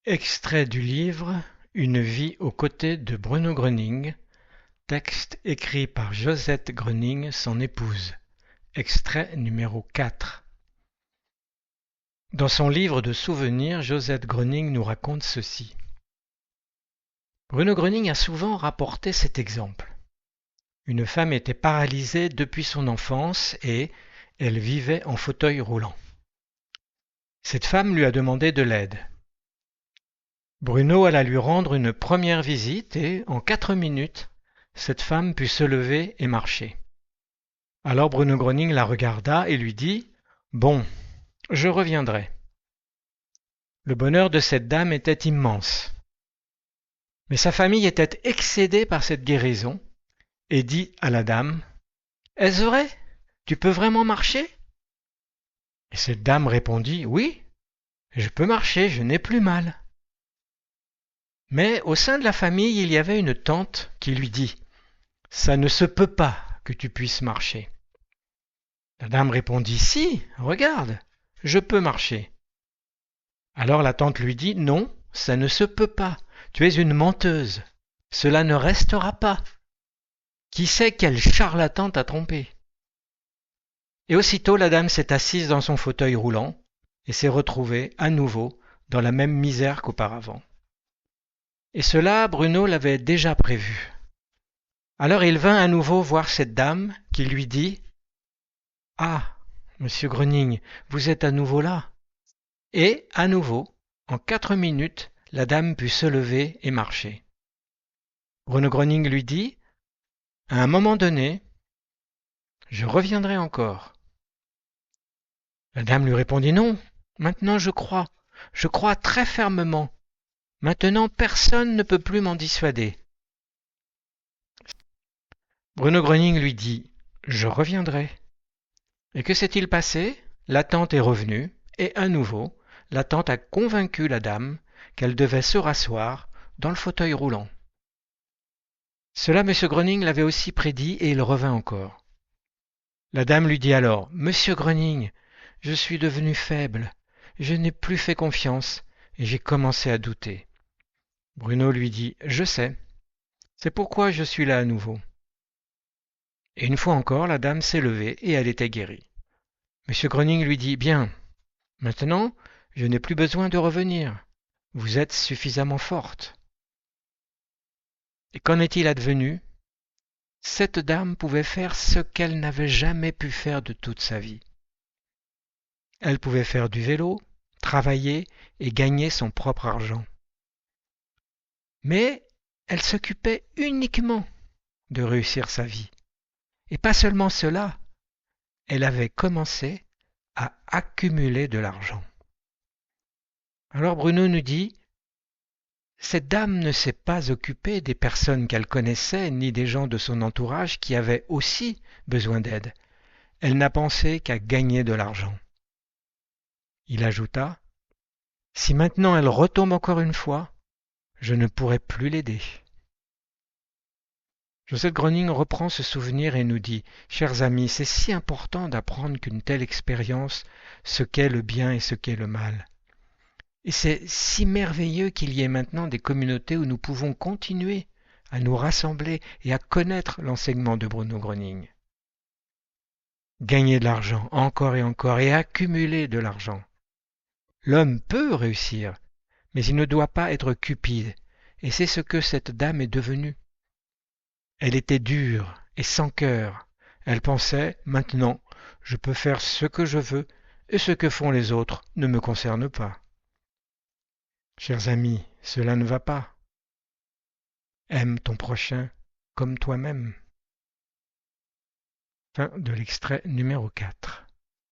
Extrait du livre Une vie aux côtés de Bruno Gröning, texte écrit par Josette Gröning, son épouse. Extrait numéro 4. Dans son livre de souvenirs, Josette Gröning nous raconte ceci. Bruno Gröning a souvent rapporté cet exemple. Une femme était paralysée depuis son enfance et elle vivait en fauteuil roulant. Cette femme lui a demandé de l'aide. Bruno alla lui rendre une première visite et, en 4 minutes, cette femme put se lever et marcher. Alors Bruno Gröning la regarda et lui dit « Bon, je reviendrai ». Le bonheur de cette dame était immense. Mais sa famille était excédée par cette guérison et dit à la dame « Est-ce vrai? Tu peux vraiment marcher ?» Et cette dame répondit « Oui, je peux marcher, je n'ai plus mal. » Mais au sein de la famille, il y avait une tante qui lui dit « Ça ne se peut pas que tu puisses marcher. » La dame répondit « Si, regarde, je peux marcher. » Alors la tante lui dit « Non, ça ne se peut pas. Tu es une menteuse. Cela ne restera pas. Qui sait quel charlatan t'a trompé ?» Et aussitôt la dame s'est assise dans son fauteuil roulant et s'est retrouvée à nouveau dans la même misère qu'auparavant. Et cela, Bruno l'avait déjà prévu. Alors il vint à nouveau voir cette dame qui lui dit « Ah, monsieur Gröning, vous êtes à nouveau là ?» Et, à nouveau, en 4 minutes, la dame put se lever et marcher. Bruno Gröning lui dit « À un moment donné, je reviendrai encore. » La dame lui répondit « Non, maintenant je crois très fermement. Maintenant personne ne peut plus m'en dissuader. » Bruno Gröning lui dit « Je reviendrai. » Et que s'est-il passé? La tante est revenue, et à nouveau, la tante a convaincu la dame qu'elle devait se rasseoir dans le fauteuil roulant. Cela, M. Gröning l'avait aussi prédit, et il revint encore. La dame lui dit alors « Monsieur Gröning, je suis devenu faible, je n'ai plus fait confiance, et j'ai commencé à douter. » Bruno lui dit « Je sais, c'est pourquoi je suis là à nouveau. » Et une fois encore, la dame s'est levée, et elle était guérie. M. Gröning lui dit « Bien, maintenant, je n'ai plus besoin de revenir. Vous êtes suffisamment forte. » Et qu'en est-il advenu? Cette dame pouvait faire ce qu'elle n'avait jamais pu faire de toute sa vie. Elle pouvait faire du vélo, travailler et gagner son propre argent. Mais elle s'occupait uniquement de réussir sa vie. Et pas seulement cela, elle avait commencé à accumuler de l'argent. Alors Bruno nous dit, cette dame ne s'est pas occupée des personnes qu'elle connaissait, ni des gens de son entourage qui avaient aussi besoin d'aide. Elle n'a pensé qu'à gagner de l'argent. Il ajouta, « Si maintenant elle retombe encore une fois, je ne pourrai plus l'aider. » Josette Gröning reprend ce souvenir et nous dit, « Chers amis, c'est si important d'apprendre qu'une telle expérience, ce qu'est le bien et ce qu'est le mal. Et c'est si merveilleux qu'il y ait maintenant des communautés où nous pouvons continuer à nous rassembler et à connaître l'enseignement de Bruno Gröning. Gagner de l'argent encore et accumuler de l'argent. L'homme peut réussir, mais il ne doit pas être cupide, et c'est ce que cette dame est devenue. Elle était dure et sans cœur. Elle pensait, maintenant, je peux faire ce que je veux, et ce que font les autres ne me concerne pas. Chers amis, cela ne va pas. Aime ton prochain comme toi-même. Fin de l'extrait numéro 4.